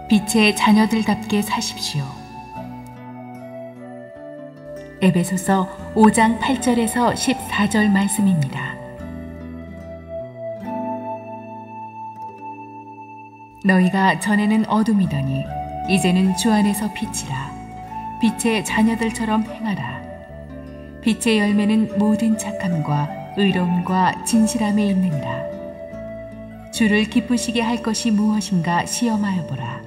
빛의 자녀들답게 사십시오. 에베소서 5장 8절에서 14절 말씀입니다. 너희가 전에는 어둠이더니 이제는 주 안에서 빛이라. 빛의 자녀들처럼 행하라. 빛의 열매는 모든 착함과 의로움과 진실함에 있느니라. 주를 기쁘시게 할 것이 무엇인가 시험하여 보라.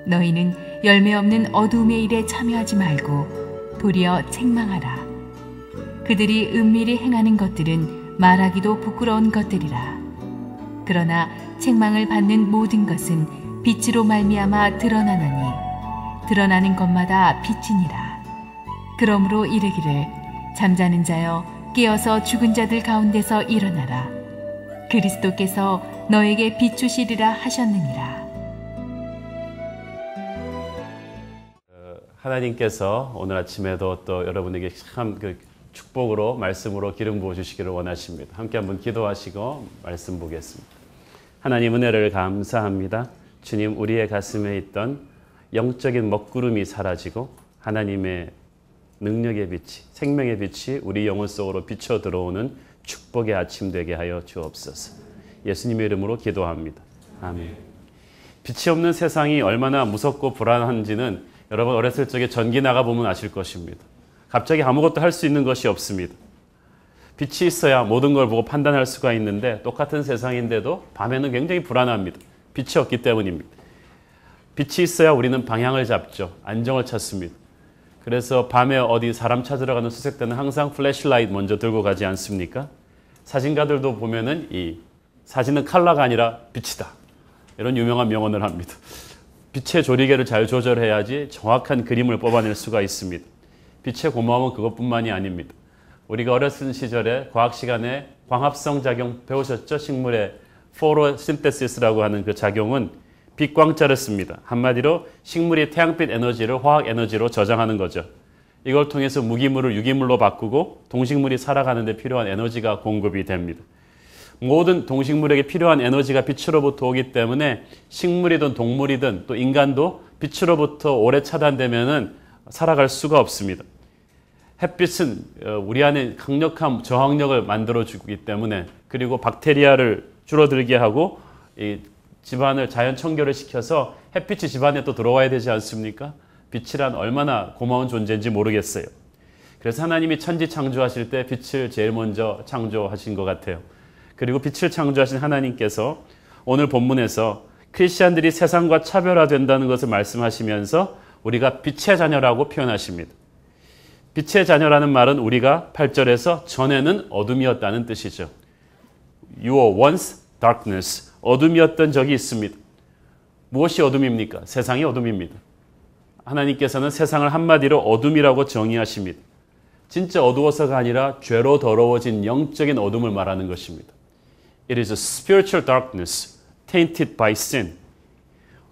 너희는 열매 없는 어두움의 일에 참여하지 말고 도리어 책망하라. 그들이 은밀히 행하는 것들은 말하기도 부끄러운 것들이라. 그러나 책망을 받는 모든 것은 빛으로 말미암아 드러나나니 드러나는 것마다 빛이니라. 그러므로 이르기를 잠자는 자여 깨어서 죽은 자들 가운데서 일어나라. 그리스도께서 너에게 비추시리라 하셨느니라. 하나님께서 오늘 아침에도 또 여러분에게 참 축복으로 말씀으로 기름 부어 주시기를 원하십니다. 함께 한번 기도하시고 말씀 보겠습니다. 하나님 은혜를 감사합니다. 주님, 우리의 가슴에 있던 영적인 먹구름이 사라지고 하나님의 능력의 빛이, 생명의 빛이 우리 영혼 속으로 비쳐 들어오는 축복의 아침 되게 하여 주옵소서. 예수님의 이름으로 기도합니다. 아멘. 빛이 없는 세상이 얼마나 무섭고 불안한지는 여러분 어렸을 적에 전기 나가보면 아실 것입니다. 갑자기 아무것도 할 수 있는 것이 없습니다. 빛이 있어야 모든 걸 보고 판단할 수가 있는데 똑같은 세상인데도 밤에는 굉장히 불안합니다. 빛이 없기 때문입니다. 빛이 있어야 우리는 방향을 잡죠. 안정을 찾습니다. 그래서 밤에 어디 사람 찾으러 가는 수색 때는 항상 플래시라이트 먼저 들고 가지 않습니까? 사진가들도 보면은 이 사진은 컬러가 아니라 빛이다. 이런 유명한 명언을 합니다. 빛의 조리개를 잘 조절해야지 정확한 그림을 뽑아낼 수가 있습니다. 빛의 고마움은 그것뿐만이 아닙니다. 우리가 어렸을 시절에 과학 시간에 광합성 작용 배우셨죠? 식물의 포토신테시스라고 하는 그 작용은 빛광자를 씁니다. 한마디로 식물이 태양빛 에너지를 화학 에너지로 저장하는 거죠. 이걸 통해서 무기물을 유기물로 바꾸고 동식물이 살아가는 데 필요한 에너지가 공급이 됩니다. 모든 동식물에게 필요한 에너지가 빛으로부터 오기 때문에 식물이든 동물이든 또 인간도 빛으로부터 오래 차단되면은 살아갈 수가 없습니다. 햇빛은 우리 안에 강력한 저항력을 만들어주기 때문에, 그리고 박테리아를 줄어들게 하고 이 집안을 자연 청결을 시켜서 햇빛이 집안에 또 들어와야 되지 않습니까? 빛이란 얼마나 고마운 존재인지 모르겠어요. 그래서 하나님이 천지 창조하실 때 빛을 제일 먼저 창조하신 것 같아요. 그리고 빛을 창조하신 하나님께서 오늘 본문에서 크리스찬들이 세상과 차별화된다는 것을 말씀하시면서 우리가 빛의 자녀라고 표현하십니다. 빛의 자녀라는 말은 우리가 8절에서 전에는 어둠이었다는 뜻이죠. You were once darkness. 어둠이었던 적이 있습니다. 무엇이 어둠입니까? 세상이 어둠입니다. 하나님께서는 세상을 한마디로 어둠이라고 정의하십니다. 진짜 어두워서가 아니라 죄로 더러워진 영적인 어둠을 말하는 것입니다. It is a spiritual darkness tainted by sin.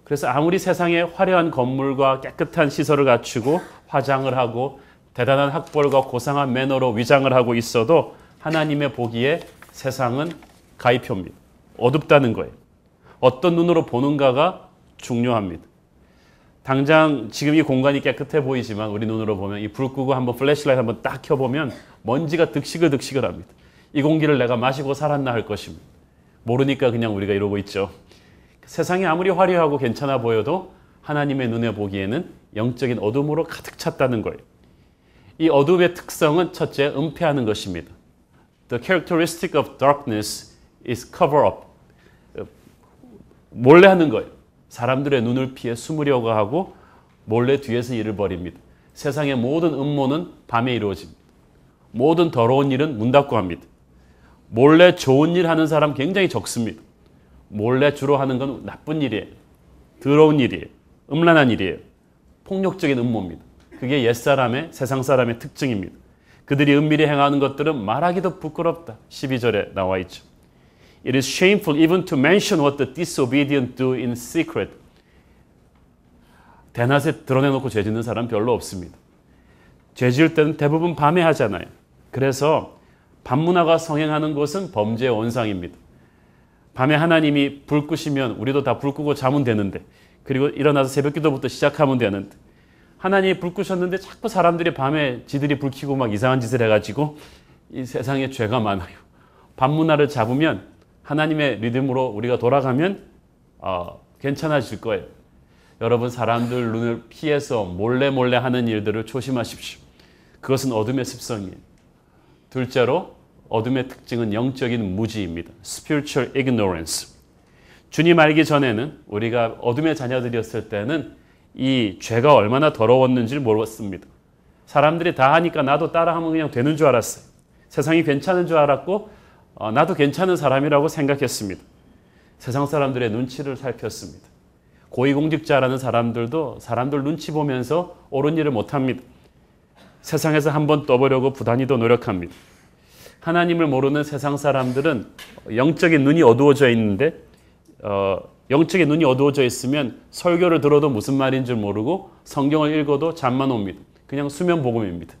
그래서 아무리 세상에 화려한 건물과 깨끗한 시설을 갖추고 화장을 하고 대단한 학벌과 고상한 매너로 위장을 하고 있어도 하나님의 보기에 세상은 가이표입니다. 어둡다는 거예요. 어떤 눈으로 보는가가 중요합니다. 당장 지금 이 공간이 깨끗해 보이지만 우리 눈으로 보면 이 불 끄고 한번 플래시라이트 한번 딱 켜보면 먼지가 득시글득시글 합니다. 이 공기를 내가 마시고 살았나 할 것입니다. 모르니까 그냥 우리가 이러고 있죠. 세상이 아무리 화려하고 괜찮아 보여도 하나님의 눈에 보기에는 영적인 어둠으로 가득 찼다는 거예요. 이 어둠의 특성은 첫째, 은폐하는 것입니다. The characteristic of darkness is cover up. 몰래 하는 거예요. 사람들의 눈을 피해 숨으려고 하고 몰래 뒤에서 일을 벌입니다. 세상의 모든 음모는 밤에 이루어집니다. 모든 더러운 일은 문 닫고 합니다. 몰래 좋은 일 하는 사람 굉장히 적습니다. 몰래 주로 하는 건 나쁜 일이에요. 더러운 일이에요. 음란한 일이에요. 폭력적인 음모입니다. 그게 옛사람의, 세상 사람의 특징입니다. 그들이 은밀히 행하는 것들은 말하기도 부끄럽다. 12절에 나와 있죠. It is shameful even to mention what the disobedient do in secret. 대낮에 드러내놓고 죄 짓는 사람 별로 없습니다. 죄 지을 때는 대부분 밤에 하잖아요. 그래서 밤문화가 성행하는 것은 범죄의 원상입니다. 밤에 하나님이 불 끄시면 우리도 다 불 끄고 자면 되는데 그리고 일어나서 새벽 기도부터 시작하면 되는데 하나님이 불 끄셨는데 자꾸 사람들이 밤에 지들이 불 켜고 막 이상한 짓을 해가지고 이 세상에 죄가 많아요. 밤 문화를 잡으면 하나님의 리듬으로 우리가 돌아가면 괜찮아질 거예요. 여러분 사람들 눈을 피해서 몰래 하는 일들을 조심하십시오. 그것은 어둠의 습성이에요. 둘째로 어둠의 특징은 영적인 무지입니다. Spiritual ignorance. 주님 알기 전에는 우리가 어둠의 자녀들이었을 때는 이 죄가 얼마나 더러웠는지를 몰랐습니다. 사람들이 다 하니까 나도 따라하면 그냥 되는 줄 알았어요. 세상이 괜찮은 줄 알았고 나도 괜찮은 사람이라고 생각했습니다. 세상 사람들의 눈치를 살폈습니다. 고위공직자라는 사람들도 사람들 눈치 보면서 옳은 일을 못합니다. 세상에서 한번 떠보려고 부단히도 노력합니다. 하나님을 모르는 세상 사람들은 영적인 눈이 어두워져 있는데 영적인 눈이 어두워져 있으면 설교를 들어도 무슨 말인 줄 모르고 성경을 읽어도 잠만 옵니다. 그냥 수면 복음입니다.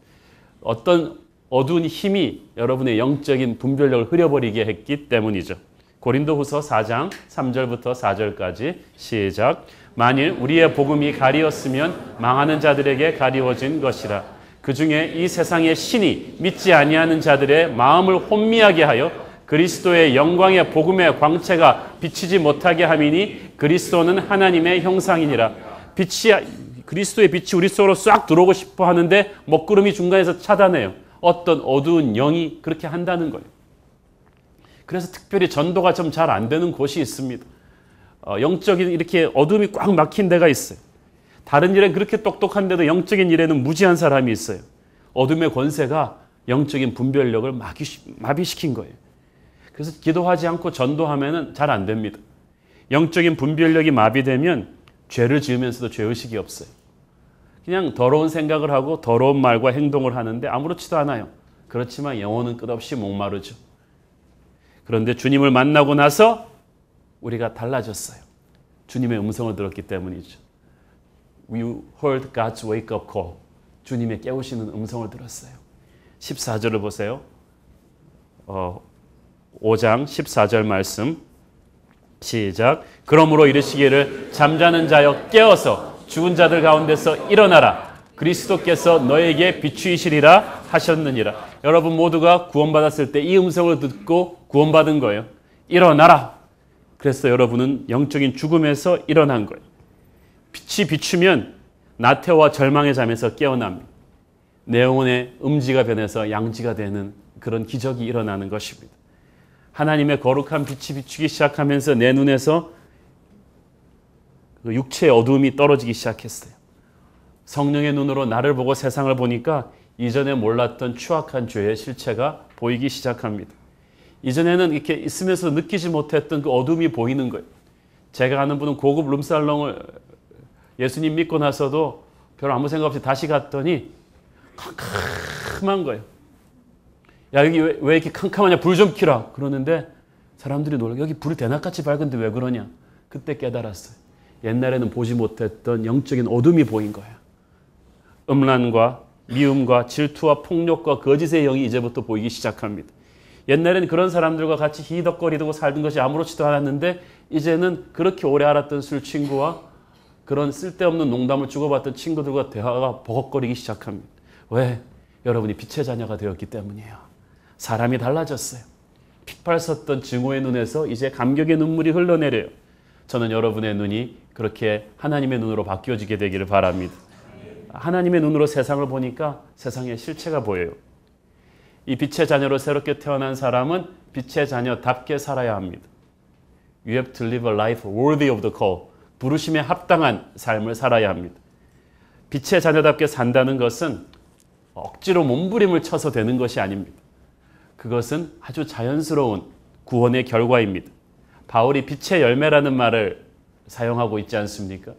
어떤 어두운 힘이 여러분의 영적인 분별력을 흐려버리게 했기 때문이죠. 고린도후서 4장 3절부터 4절까지 시작. 만일 우리의 복음이 가리웠으면 망하는 자들에게 가리워진 것이라. 그 중에 이 세상의 신이 믿지 아니하는 자들의 마음을 혼미하게 하여 그리스도의 영광의 복음의 광채가 비치지 못하게 함이니 그리스도는 하나님의 형상이니라. 그리스도의 빛이 우리 속으로 싹 들어오고 싶어 하는데 먹구름이 중간에서 차단해요. 어떤 어두운 영이 그렇게 한다는 거예요. 그래서 특별히 전도가 좀 잘 안 되는 곳이 있습니다. 영적인 이렇게 어둠이 꽉 막힌 데가 있어요. 다른 일엔 그렇게 똑똑한데도 영적인 일에는 무지한 사람이 있어요. 어둠의 권세가 영적인 분별력을 마비시킨 거예요. 그래서 기도하지 않고 전도하면 잘 안 됩니다. 영적인 분별력이 마비되면 죄를 지으면서도 죄의식이 없어요. 그냥 더러운 생각을 하고 더러운 말과 행동을 하는데 아무렇지도 않아요. 그렇지만 영혼은 끝없이 목마르죠. 그런데 주님을 만나고 나서 우리가 달라졌어요. 주님의 음성을 들었기 때문이죠. We heard God's wake-up call. 주님의 깨우시는 음성을 들었어요. 14절을 보세요. 5장 14절 말씀 시작. 그러므로 이르시기를 잠자는 자여 깨어서 죽은 자들 가운데서 일어나라. 그리스도께서 너에게 비추이시리라 하셨느니라. 여러분 모두가 구원받았을 때 이 음성을 듣고 구원받은 거예요. 일어나라. 그래서 여러분은 영적인 죽음에서 일어난 거예요. 빛이 비추면 나태와 절망의 잠에서 깨어납니다. 내 영혼의 음지가 변해서 양지가 되는 그런 기적이 일어나는 것입니다. 하나님의 거룩한 빛이 비추기 시작하면서 내 눈에서 그 육체의 어두움이 떨어지기 시작했어요. 성령의 눈으로 나를 보고 세상을 보니까 이전에 몰랐던 추악한 죄의 실체가 보이기 시작합니다. 이전에는 이렇게 있으면서 느끼지 못했던 그 어둠이 보이는 거예요. 제가 아는 분은 고급 룸살롱을 예수님 믿고 나서도 별 아무 생각 없이 다시 갔더니 캄캄한 거예요. 야, 여기 왜 이렇게 캄캄하냐? 불 좀 켜라. 그러는데 사람들이 놀라. 여기 불이 대낮같이 밝은데 왜 그러냐? 그때 깨달았어요. 옛날에는 보지 못했던 영적인 어둠이 보인 거예요. 음란과 미움과 질투와 폭력과 거짓의 영이 이제부터 보이기 시작합니다. 옛날에는 그런 사람들과 같이 히덕거리고 살던 것이 아무렇지도 않았는데 이제는 그렇게 오래 알았던 술 친구와 그런 쓸데없는 농담을 주고받던 친구들과 대화가 버벅거리기 시작합니다. 왜? 여러분이 빛의 자녀가 되었기 때문이에요. 사람이 달라졌어요. 핏발 섰던 증오의 눈에서 이제 감격의 눈물이 흘러내려요. 저는 여러분의 눈이 그렇게 하나님의 눈으로 바뀌어지게 되기를 바랍니다. 하나님의 눈으로 세상을 보니까 세상의 실체가 보여요. 이 빛의 자녀로 새롭게 태어난 사람은 빛의 자녀답게 살아야 합니다. You have to live a life worthy of the call. 부르심에 합당한 삶을 살아야 합니다. 빛의 자녀답게 산다는 것은 억지로 몸부림을 쳐서 되는 것이 아닙니다. 그것은 아주 자연스러운 구원의 결과입니다. 바울이 빛의 열매라는 말을 사용하고 있지 않습니까?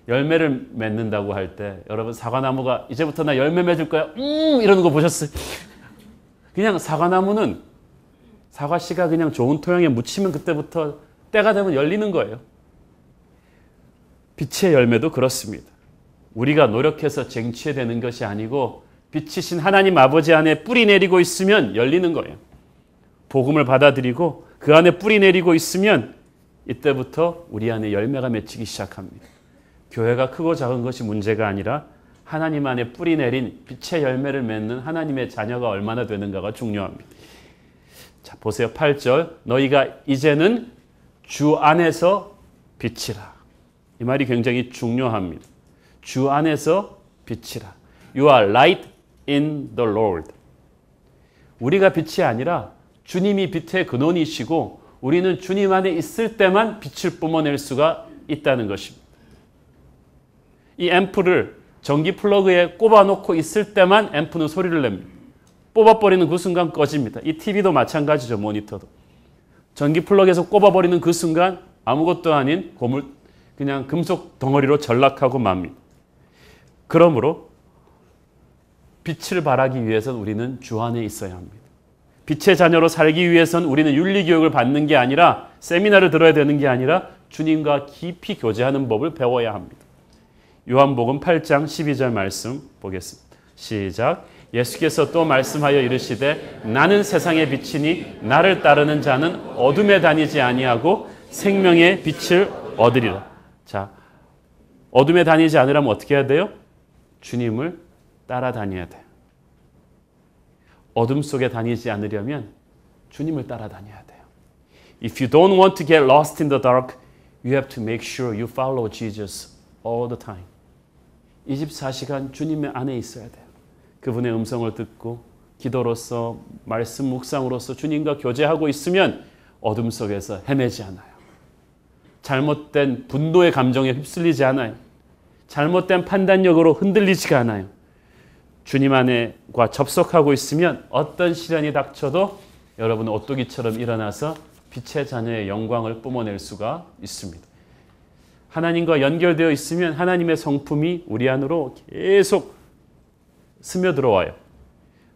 열매를 맺는다고 할 때 여러분 사과나무가 이제부터 나 열매 맺을 거야 이러는 거 보셨어요? 그냥 사과나무는 사과씨가 그냥 좋은 토양에 묻히면 그때부터 때가 되면 열리는 거예요. 빛의 열매도 그렇습니다. 우리가 노력해서 쟁취해내는 것이 아니고 빛이신 하나님 아버지 안에 뿌리 내리고 있으면 열리는 거예요. 복음을 받아들이고 그 안에 뿌리 내리고 있으면 이때부터 우리 안에 열매가 맺히기 시작합니다. 교회가 크고 작은 것이 문제가 아니라 하나님 안에 뿌리 내린 빛의 열매를 맺는 하나님의 자녀가 얼마나 되는가가 중요합니다. 자, 보세요. 8절. 너희가 이제는 주 안에서 빛이라. 이 말이 굉장히 중요합니다. 주 안에서 빛이라. You are light in the Lord. 우리가 빛이 아니라 주님이 빛의 근원이시고 우리는 주님 안에 있을 때만 빛을 뿜어낼 수가 있다는 것입니다. 이 앰프를 전기 플러그에 꼽아놓고 있을 때만 앰프는 소리를 냅니다. 뽑아버리는 그 순간 꺼집니다. 이 TV도 마찬가지죠. 모니터도. 전기 플러그에서 꼽아버리는 그 순간 아무것도 아닌 그냥 금속 덩어리로 전락하고 맙니다. 그러므로 빛을 발하기 위해서는 우리는 주 안에 있어야 합니다. 빛의 자녀로 살기 위해서는 우리는 윤리교육을 받는 게 아니라 세미나를 들어야 되는 게 아니라 주님과 깊이 교제하는 법을 배워야 합니다. 요한복음 8장 12절 말씀 보겠습니다. 시작. 예수께서 또 말씀하여 이르시되 나는 세상의 빛이니 나를 따르는 자는 어둠에 다니지 아니하고 생명의 빛을 얻으리라. 자, 어둠에 다니지 않으려면 어떻게 해야 돼요? 주님을 따라다녀야 돼요. 어둠 속에 다니지 않으려면 주님을 따라다녀야 돼요. If you don't want to get lost in the dark, you have to make sure you follow Jesus all the time. 24시간 주님의 안에 있어야 돼요. 그분의 음성을 듣고 기도로서 말씀 묵상으로서 주님과 교제하고 있으면 어둠 속에서 헤매지 않아요. 잘못된 분노의 감정에 휩쓸리지 않아요. 잘못된 판단력으로 흔들리지가 않아요. 주님 안에과 접속하고 있으면 어떤 시련이 닥쳐도 여러분은 오뚜기처럼 일어나서 빛의 자녀의 영광을 뿜어낼 수가 있습니다. 하나님과 연결되어 있으면 하나님의 성품이 우리 안으로 계속 스며들어와요.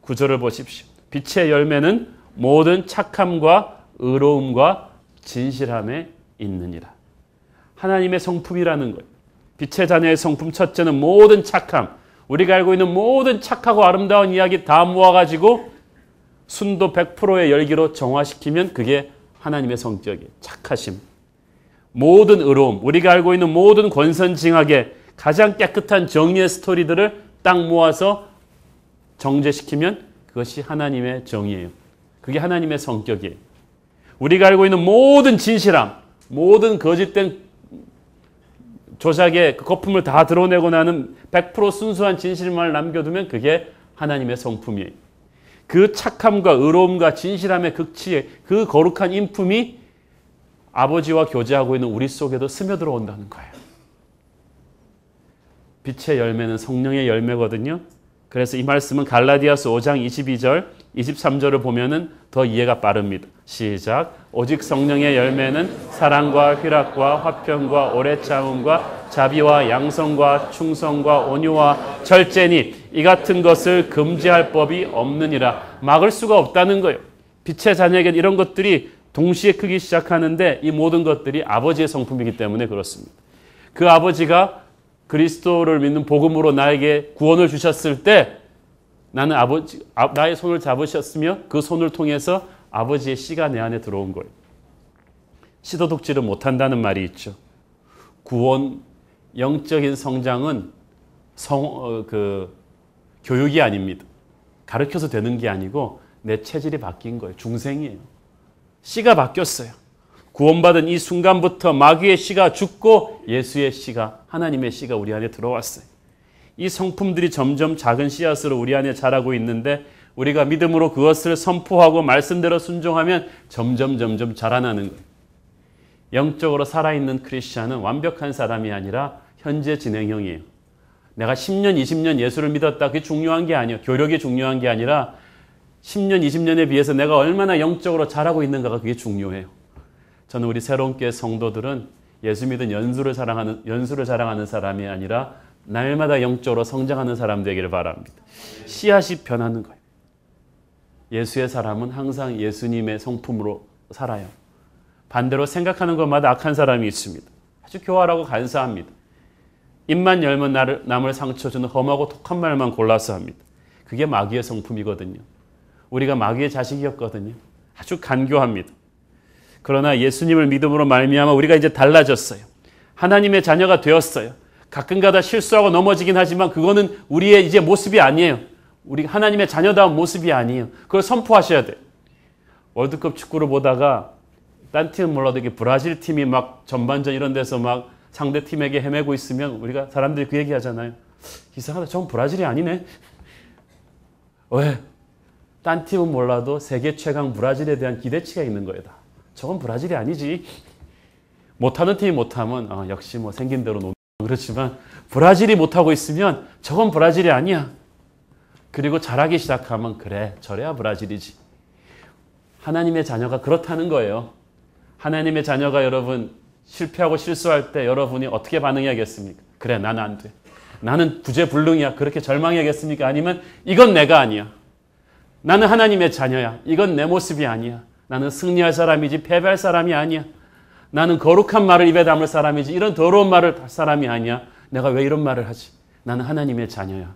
9절을 보십시오. 빛의 열매는 모든 착함과 의로움과 진실함에 있느니라. 하나님의 성품이라는 거예요. 빛의 자녀의 성품 첫째는 모든 착함. 우리가 알고 있는 모든 착하고 아름다운 이야기 다 모아가지고 순도 100%의 열기로 정화시키면 그게 하나님의 성격이에요. 착하심. 모든 의로움, 우리가 알고 있는 모든 권선징악의 가장 깨끗한 정의의 스토리들을 딱 모아서 정제시키면 그것이 하나님의 정의예요. 그게 하나님의 성격이에요. 우리가 알고 있는 모든 진실함, 모든 거짓된 조작의 그 거품을 다 드러내고 나는 100% 순수한 진실만을 남겨두면 그게 하나님의 성품이에요. 그 착함과 의로움과 진실함의 극치에 그 거룩한 인품이 아버지와 교제하고 있는 우리 속에도 스며들어온다는 거예요. 빛의 열매는 성령의 열매거든요. 그래서 이 말씀은 갈라디아서 5장 22절, 23절을 보면은 더 이해가 빠릅니다. 시작. 오직 성령의 열매는 사랑과 희락과 화평과 오래 참음과 자비와 양성과 충성과 온유와 절제니 이 같은 것을 금지할 법이 없느니라. 막을 수가 없다는 거예요. 빛의 자녀에게는 이런 것들이 동시에 크기 시작하는데 이 모든 것들이 아버지의 성품이기 때문에 그렇습니다. 그 아버지가 그리스도를 믿는 복음으로 나에게 구원을 주셨을 때 나는 나의 손을 잡으셨으며 그 손을 통해서 아버지의 씨가 내 안에 들어온 거예요. 시도독지를 못한다는 말이 있죠. 구원, 영적인 성장은 교육이 아닙니다. 가르쳐서 되는 게 아니고 내 체질이 바뀐 거예요. 중생이에요. 씨가 바뀌었어요. 구원받은 이 순간부터 마귀의 씨가 죽고 예수의 씨가, 하나님의 씨가 우리 안에 들어왔어요. 이 성품들이 점점 작은 씨앗으로 우리 안에 자라고 있는데 우리가 믿음으로 그것을 선포하고 말씀대로 순종하면 점점 자라나는 거예요. 영적으로 살아있는 크리스찬은 완벽한 사람이 아니라 현재 진행형이에요. 내가 10년, 20년 예수를 믿었다. 그게 중요한 게 아니에요. 교력이 중요한 게 아니라 10년, 20년에 비해서 내가 얼마나 영적으로 자라고 있는가가 그게 중요해요. 저는 우리 새로운 교회 성도들은 예수 믿은 연수를 자랑하는 사람이 아니라 날마다 영적으로 성장하는 사람 되기를 바랍니다. 씨앗이 변하는 거예요. 예수의 사람은 항상 예수님의 성품으로 살아요. 반대로 생각하는 것마다 악한 사람이 있습니다. 아주 교활하고 간사합니다. 입만 열면 남을 상처 주는 험하고 독한 말만 골라서 합니다. 그게 마귀의 성품이거든요. 우리가 마귀의 자식이었거든요. 아주 간교합니다. 그러나 예수님을 믿음으로 말미암아 우리가 이제 달라졌어요. 하나님의 자녀가 되었어요. 가끔가다 실수하고 넘어지긴 하지만 그거는 우리의 이제 모습이 아니에요. 우리 하나님의 자녀다운 모습이 아니에요. 그걸 선포하셔야 돼요. 월드컵 축구를 보다가 딴 팀은 몰라도 이게 브라질 팀이 막 전반전 이런 데서 막 상대 팀에게 헤매고 있으면 우리가 사람들이 그 얘기 하잖아요. 이상하다. 저건 브라질이 아니네. 왜? 딴 팀은 몰라도 세계 최강 브라질에 대한 기대치가 있는 거예요. 저건 브라질이 아니지. 못하는 팀이 못하면 역시 뭐 생긴 대로 노는 그렇지만 브라질이 못하고 있으면 저건 브라질이 아니야. 그리고 잘하기 시작하면 그래 저래야 브라질이지. 하나님의 자녀가 그렇다는 거예요. 하나님의 자녀가 여러분 실패하고 실수할 때 여러분이 어떻게 반응해야겠습니까? 그래 나는 안 돼. 나는 구제불능이야. 그렇게 절망해야겠습니까? 아니면 이건 내가 아니야. 나는 하나님의 자녀야. 이건 내 모습이 아니야. 나는 승리할 사람이지 패배할 사람이 아니야. 나는 거룩한 말을 입에 담을 사람이지 이런 더러운 말을 할 사람이 아니야. 내가 왜 이런 말을 하지? 나는 하나님의 자녀야.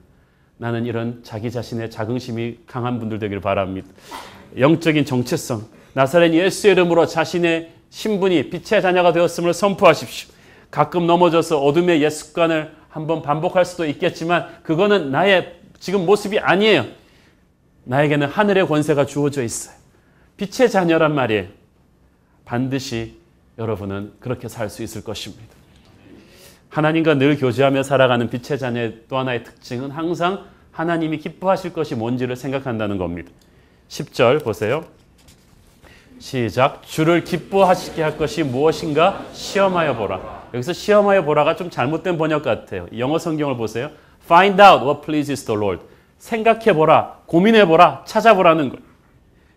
나는 이런 자기 자신의 자긍심이 강한 분들 되기를 바랍니다. 영적인 정체성. 나사렛 예수의 이름으로 자신의 신분이 빛의 자녀가 되었음을 선포하십시오. 가끔 넘어져서 어둠의 옛 습관을 한번 반복할 수도 있겠지만 그거는 나의 지금 모습이 아니에요. 나에게는 하늘의 권세가 주어져 있어요. 빛의 자녀란 말이에요. 반드시 여러분은 그렇게 살 수 있을 것입니다. 하나님과 늘 교제하며 살아가는 빛의 자녀의 또 하나의 특징은 항상 하나님이 기뻐하실 것이 뭔지를 생각한다는 겁니다. 10절 보세요. 시작. 주를 기뻐하시게 할 것이 무엇인가 시험하여 보라. 여기서 시험하여 보라가 좀 잘못된 번역 같아요. 영어 성경을 보세요. Find out what pleases the Lord. 생각해보라, 고민해보라, 찾아보라는 거예요.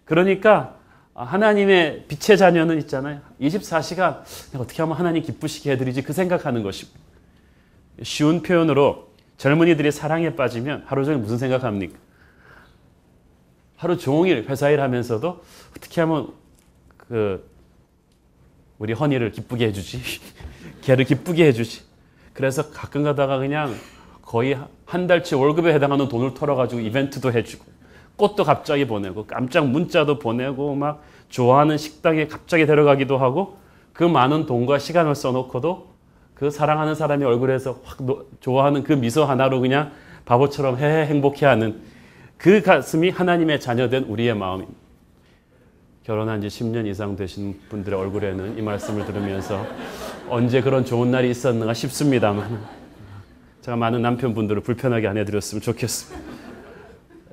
그러니까 하나님의 빛의 자녀는 있잖아요. 24시간 내가 어떻게 하면 하나님 기쁘시게 해드리지 그 생각하는 것입니다. 쉬운 표현으로 젊은이들이 사랑에 빠지면 하루 종일 무슨 생각합니까? 하루 종일 회사 일하면서도 어떻게 하면 우리 허니를 기쁘게 해주지? 걔를 기쁘게 해주지? 그래서 가끔 가다가 그냥 거의 한 달치 월급에 해당하는 돈을 털어가지고 이벤트도 해주고 꽃도 갑자기 보내고 깜짝 문자도 보내고 막 좋아하는 식당에 갑자기 데려가기도 하고 그 많은 돈과 시간을 써놓고도 그 사랑하는 사람이 얼굴에서 확 좋아하는 그 미소 하나로 그냥 바보처럼 행복해하는 그 가슴이 하나님의 자녀된 우리의 마음입니다. 결혼한 지 10년 이상 되신 분들의 얼굴에는 이 말씀을 들으면서 언제 그런 좋은 날이 있었는가 싶습니다만 제가 많은 남편분들을 불편하게 안 해드렸으면 좋겠습니다.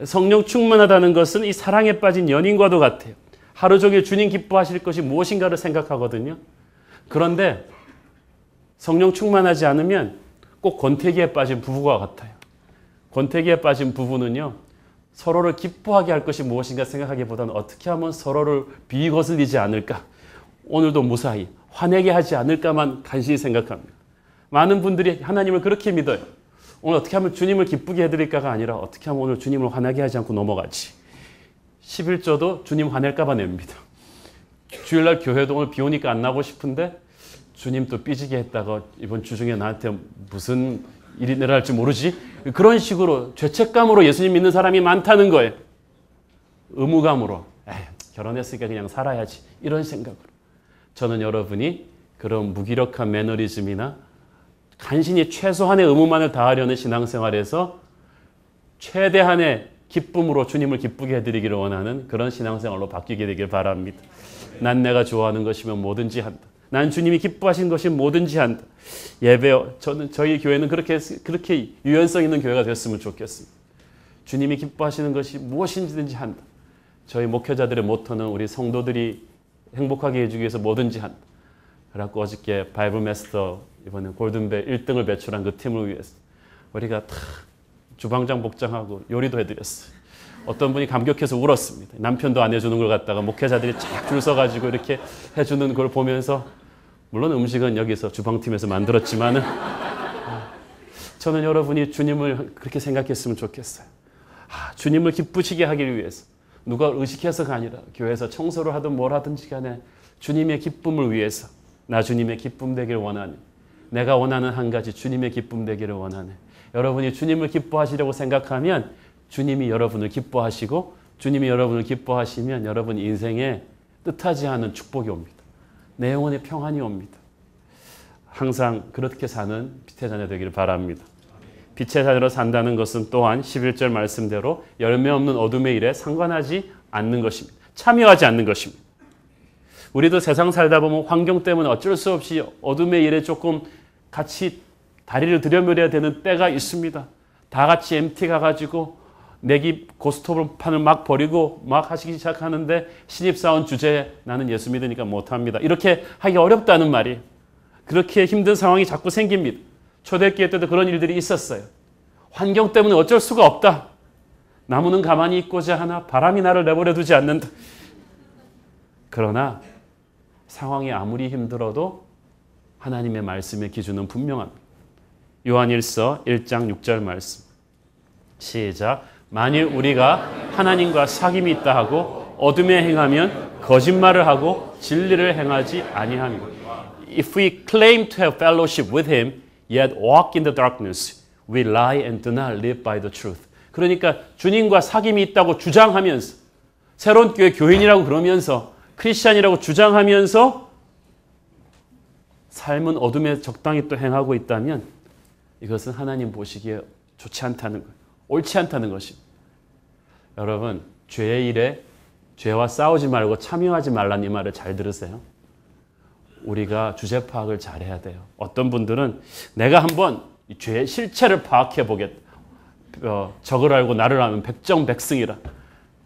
성령 충만하다는 것은 이 사랑에 빠진 연인과도 같아요. 하루 종일 주님 기뻐하실 것이 무엇인가를 생각하거든요. 그런데 성령 충만하지 않으면 꼭 권태기에 빠진 부부와 같아요. 권태기에 빠진 부부는요. 서로를 기뻐하게 할 것이 무엇인가 생각하기보다는 어떻게 하면 서로를 비거슬리지 않을까. 오늘도 무사히 화내게 하지 않을까만 간신히 생각합니다. 많은 분들이 하나님을 그렇게 믿어요. 오늘 어떻게 하면 주님을 기쁘게 해드릴까가 아니라 어떻게 하면 오늘 주님을 화나게 하지 않고 넘어가지. 11조도 주님 화낼까 봐 냅니다. 주일날 교회도 오늘 비 오니까 안 나고 싶은데 주님 또 삐지게 했다가 이번 주 중에 나한테 무슨 일이 내려갈지 모르지? 그런 식으로 죄책감으로 예수님 믿는 사람이 많다는 거예요. 의무감으로. 결혼했으니까 그냥 살아야지. 이런 생각으로. 저는 여러분이 그런 무기력한 매너리즘이나 간신히 최소한의 의무만을 다하려는 신앙생활에서 최대한의 기쁨으로 주님을 기쁘게 해드리기를 원하는 그런 신앙생활로 바뀌게 되길 바랍니다. 난 내가 좋아하는 것이면 뭐든지 한다. 난 주님이 기뻐하신 것이 뭐든지 한다. 저희 교회는 그렇게 유연성 있는 교회가 됐으면 좋겠습니다. 주님이 기뻐하시는 것이 무엇인지든지 한다. 저희 목회자들의 모토는 우리 성도들이 행복하게 해주기 위해서 뭐든지 한다. 그래갖고 어저께 바이블 마스터 이번에 골든벨 1등을 배출한 그 팀을 위해서 우리가 다 주방장 복장하고 요리도 해드렸어요. 어떤 분이 감격해서 울었습니다. 남편도 안 해주는 걸 갖다가 목회자들이 쫙 줄 서가지고 이렇게 해주는 걸 보면서 물론 음식은 여기서 주방팀에서 만들었지만은 저는 여러분이 주님을 그렇게 생각했으면 좋겠어요. 주님을 기쁘시게 하기 위해서 누가 의식해서가 아니라 교회에서 청소를 하든 뭘 하든지 간에 주님의 기쁨을 위해서 나 주님의 기쁨 되기를 원하네. 내가 원하는 한 가지 주님의 기쁨 되기를 원하네. 여러분이 주님을 기뻐하시려고 생각하면 주님이 여러분을 기뻐하시고 주님이 여러분을 기뻐하시면 여러분 인생에 뜻하지 않은 축복이 옵니다. 내 영혼의 평안이 옵니다. 항상 그렇게 사는 빛의 자녀 되기를 바랍니다. 빛의 자녀로 산다는 것은 또한 11절 말씀대로 열매 없는 어둠의 일에 상관하지 않는 것입니다. 참여하지 않는 것입니다. 우리도 세상 살다 보면 환경 때문에 어쩔 수 없이 어둠의 일에 조금 같이 다리를 들여밀어야 되는 때가 있습니다. 다 같이 MT 가가지고 내기 고스톱판을 막 버리고 막 하시기 시작하는데 신입사원 주제에 나는 예수 믿으니까 못합니다. 이렇게 하기 어렵다는 말이에요. 그렇게 힘든 상황이 자꾸 생깁니다. 초대교회 때도 그런 일들이 있었어요. 환경 때문에 어쩔 수가 없다. 나무는 가만히 있고자 하나 바람이 나를 내버려 두지 않는다. 그러나 상황이 아무리 힘들어도 하나님의 말씀의 기준은 분명합니다. 요한일서 1장 6절 말씀. 시작. 만일 우리가 하나님과 사귐이 있다 하고 어둠에 행하면 거짓말을 하고 진리를 행하지 아니함이고. If we claim to have fellowship with him, yet walk in the darkness, we lie and do not live by the truth. 그러니까 주님과 사귐이 있다고 주장하면서 새로운 교회 교인이라고 그러면서 크리스찬이라고 주장하면서 삶은 어둠에 적당히 또 행하고 있다면 이것은 하나님 보시기에 좋지 않다는 거예요. 옳지 않다는 것입니다. 여러분, 죄의 일에 죄와 싸우지 말고 참여하지 말라는 이 말을 잘 들으세요. 우리가 주제 파악을 잘해야 돼요. 어떤 분들은 내가 한번 이 죄의 실체를 파악해 보겠다. 적을 알고 나를 알면 백정백승이라.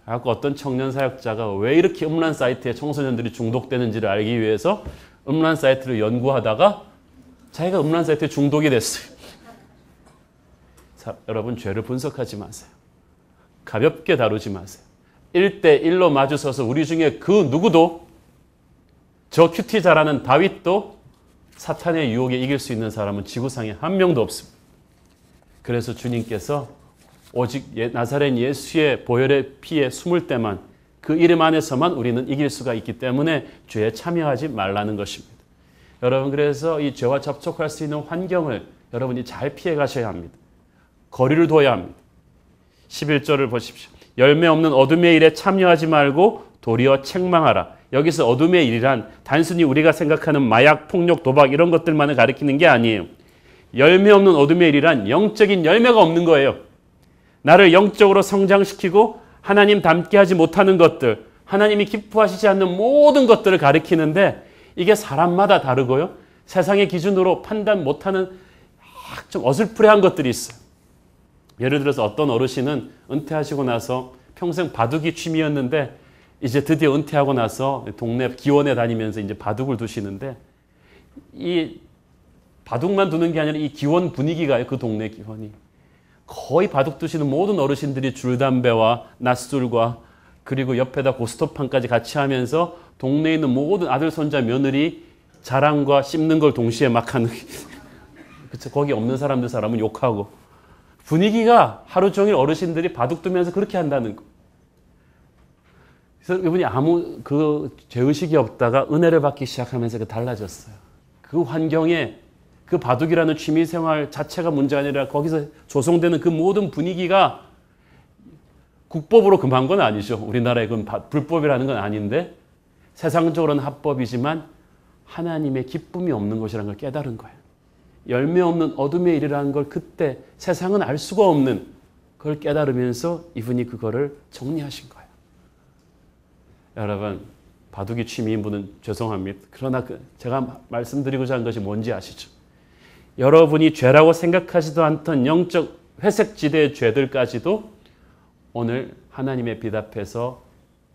그래서 어떤 청년 사역자가 왜 이렇게 음란 사이트에 청소년들이 중독되는지를 알기 위해서 음란 사이트를 연구하다가 자기가 음란 사이트에 중독이 됐어요. 자, 여러분, 죄를 분석하지 마세요. 가볍게 다루지 마세요. 1대1로 마주서서 우리 중에 그 누구도 저 큐티 잘하는 다윗도 사탄의 유혹에 이길 수 있는 사람은 지구상에 한 명도 없습니다. 그래서 주님께서 오직 나사렛 예수의 보혈의 피에 숨을 때만 그 이름 안에서만 우리는 이길 수가 있기 때문에 죄에 참여하지 말라는 것입니다. 여러분, 그래서 이 죄와 접촉할 수 있는 환경을 여러분이 잘 피해 가셔야 합니다. 거리를 둬야 합니다. 11절을 보십시오. 열매 없는 어둠의 일에 참여하지 말고 도리어 책망하라. 여기서 어둠의 일이란 단순히 우리가 생각하는 마약, 폭력, 도박 이런 것들만을 가리키는 게 아니에요. 열매 없는 어둠의 일이란 영적인 열매가 없는 거예요. 나를 영적으로 성장시키고 하나님 닮게 하지 못하는 것들, 하나님이 기뻐하시지 않는 모든 것들을 가리키는데 이게 사람마다 다르고요. 세상의 기준으로 판단 못하는 좀 어슬프레한 것들이 있어요. 예를 들어서 어떤 어르신은 은퇴하시고 나서 평생 바둑이 취미였는데 이제 드디어 은퇴하고 나서 동네 기원에 다니면서 이제 바둑을 두시는데 이 바둑만 두는 게 아니라 이 기원 분위기가 그 동네 기원이 거의 바둑 두시는 모든 어르신들이 줄담배와 낫술과 그리고 옆에다 고스톱판까지 같이 하면서 동네에 있는 모든 아들, 손자, 며느리 자랑과 씹는 걸 동시에 막 하는 그쵸? 거기 없는 사람은 욕하고 분위기가 하루 종일 어르신들이 바둑 두면서 그렇게 한다는 거. 그래서 이분이 아무 그 죄의식이 없다가 은혜를 받기 시작하면서 달라졌어요. 그 환경에 그 바둑이라는 취미생활 자체가 문제가 아니라 거기서 조성되는 그 모든 분위기가 국법으로 금한 건 아니죠. 우리나라에 그건 불법이라는 건 아닌데 세상적으로는 합법이지만 하나님의 기쁨이 없는 것이라는 걸 깨달은 거예요. 열매 없는 어둠의 일이라는 걸 그때 세상은 알 수가 없는 그걸 깨달으면서 이분이 그거를 정리하신 거예요. 여러분, 바둑이 취미인 분은 죄송합니다. 그러나 제가 말씀드리고자 한 것이 뭔지 아시죠? 여러분이 죄라고 생각하지도 않던 영적 회색지대의 죄들까지도 오늘 하나님의 빛 앞에서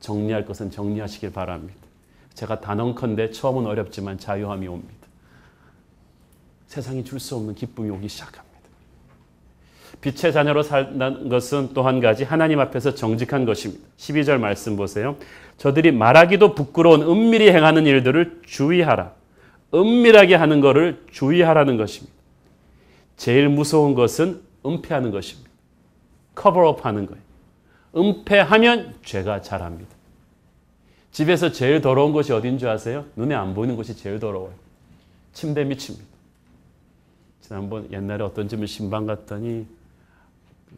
정리할 것은 정리하시길 바랍니다. 제가 단언컨대 처음은 어렵지만 자유함이 옵니다. 세상이 줄 수 없는 기쁨이 오기 시작합니다. 빛의 자녀로 산다는 것은 또 한 가지 하나님 앞에서 정직한 것입니다. 12절 말씀 보세요. 저들이 말하기도 부끄러운 은밀히 행하는 일들을 주의하라. 은밀하게 하는 것을 주의하라는 것입니다. 제일 무서운 것은 은폐하는 것입니다. 커버업 하는 거예요. 은폐하면 죄가 자랍니다. 집에서 제일 더러운 곳이 어딘 줄 아세요? 눈에 안 보이는 곳이 제일 더러워요. 침대 밑입니다. 지난번 옛날에 어떤 집을 신방 갔더니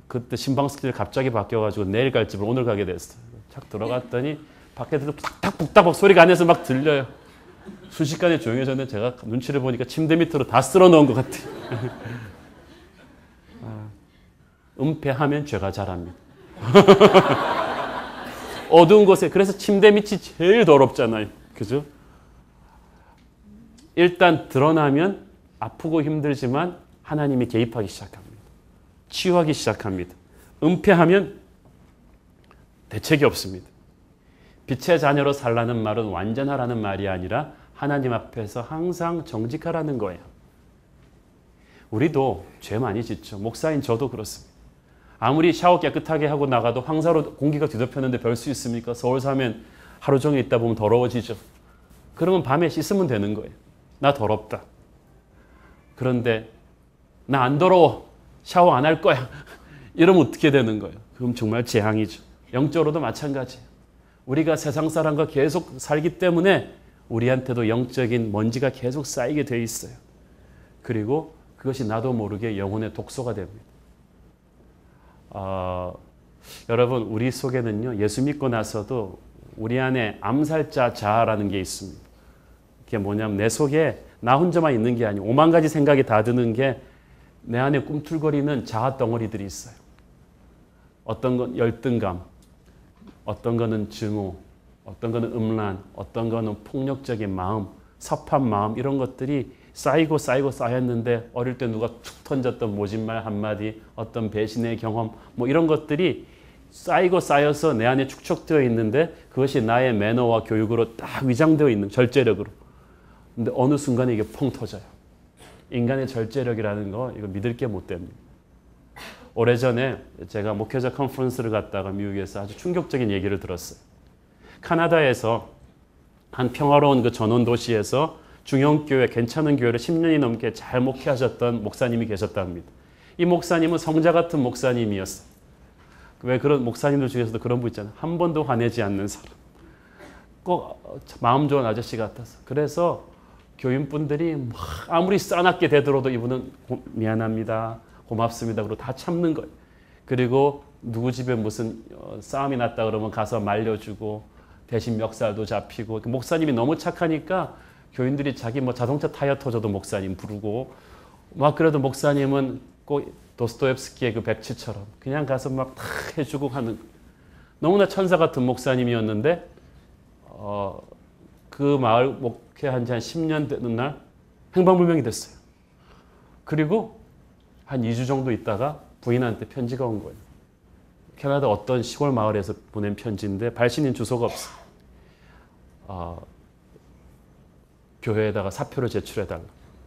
그때 신방 스케줄이 갑자기 바뀌어가지고 내일 갈 집을 오늘 가게 됐어요. 착 들어갔더니 밖에서 푹닥푹닥 소리가 안에서 막 들려요. 순식간에 조용해졌는데 제가 눈치를 보니까 침대 밑으로 다 쓸어 넣은 것 같아요. 은폐하면 죄가 잘합니다. 어두운 곳에, 그래서 침대 밑이 제일 더럽잖아요. 그죠? 일단 드러나면 아프고 힘들지만 하나님이 개입하기 시작합니다. 치유하기 시작합니다. 은폐하면 대책이 없습니다. 빛의 자녀로 살라는 말은 완전하라는 말이 아니라 하나님 앞에서 항상 정직하라는 거예요. 우리도 죄 많이 짓죠. 목사인 저도 그렇습니다. 아무리 샤워 깨끗하게 하고 나가도 황사로 공기가 뒤덮였는데 별 수 있습니까? 서울 사면 하루 종일 있다 보면 더러워지죠. 그러면 밤에 씻으면 되는 거예요. 나 더럽다. 그런데 나 안 더러워. 샤워 안 할 거야. 이러면 어떻게 되는 거예요? 그럼 정말 재앙이죠. 영적으로도 마찬가지예요. 우리가 세상 사람과 계속 살기 때문에 우리한테도 영적인 먼지가 계속 쌓이게 돼 있어요. 그리고 그것이 나도 모르게 영혼의 독소가 됩니다. 여러분, 우리 속에는요, 예수 믿고 나서도 우리 안에 암살자 자아라는 게 있습니다. 그게 뭐냐면 내 속에 나 혼자만 있는 게 아니고 5만 가지 생각이 다 드는 게 내 안에 꿈틀거리는 자아 덩어리들이 있어요. 어떤 건 열등감, 어떤 거는 증오, 어떤 거는 음란, 어떤 거는 폭력적인 마음, 섭한 마음, 이런 것들이 쌓이고 쌓였는데 어릴 때 누가 툭 던졌던 모진말 한마디, 어떤 배신의 경험, 뭐 이런 것들이 쌓이고 쌓여서 내 안에 축적되어 있는데 그것이 나의 매너와 교육으로 딱 위장되어 있는, 절제력으로. 근데 어느 순간에 이게 펑 터져요. 인간의 절제력이라는 거 이거 믿을 게 못 됩니다. 오래전에 제가 목회자 컨퍼런스를 갔다가 미국에서 아주 충격적인 얘기를 들었어요. 카나다에서 한 평화로운 그 전원 도시에서 중형교회, 괜찮은 교회를 10년이 넘게 잘 목회하셨던 목사님이 계셨답니다. 이 목사님은 성자 같은 목사님이었어요. 왜 그런 목사님들 중에서도 그런 분 있잖아요. 한 번도 화내지 않는 사람. 꼭 마음 좋은 아저씨 같아서. 그래서 교인분들이 막 아무리 싸납게 되더라도 이분은 미안합니다, 고맙습니다 그러고 다 참는 거예요. 그리고 누구 집에 무슨 싸움이 났다 그러면 가서 말려주고 대신 멱살도 잡히고, 목사님이 너무 착하니까 교인들이 자기 뭐 자동차 타이어 터져도 목사님 부르고, 막 그래도 목사님은 꼭 도스토옙스키의 그 백치처럼 그냥 가서 막 다 해주고 하는, 너무나 천사 같은 목사님이었는데 그 마을 목회한 지 한 10년 되는 날 행방불명이 됐어요. 그리고 한 2주 정도 있다가 부인한테 편지가 온 거예요. 캐나다 어떤 시골 마을에서 보낸 편지인데 발신인 주소가 없어요. 교회에다가 사표를 제출해달라.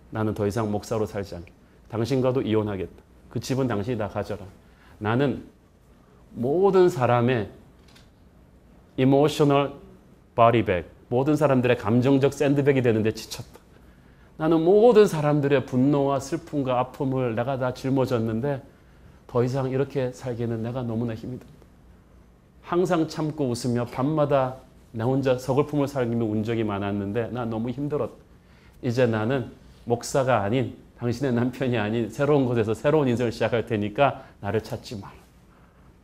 나는 더 이상 목사로 살지 않겠다. 당신과도 이혼하겠다. 그 집은 당신이 다 가져라. 나는 모든 사람의 emotional body bag, 모든 사람들의 감정적 샌드백이 되는데 지쳤다. 나는 모든 사람들의 분노와 슬픔과 아픔을 내가 다 짊어졌는데 더 이상 이렇게 살기에는 내가 너무나 힘이 든다. 항상 참고 웃으며 밤마다 나 혼자 서글픔을 살기며 운 적이 많았는데 나 너무 힘들었다. 이제 나는 목사가 아닌, 당신의 남편이 아닌 새로운 곳에서 새로운 인생을 시작할 테니까 나를 찾지 마라.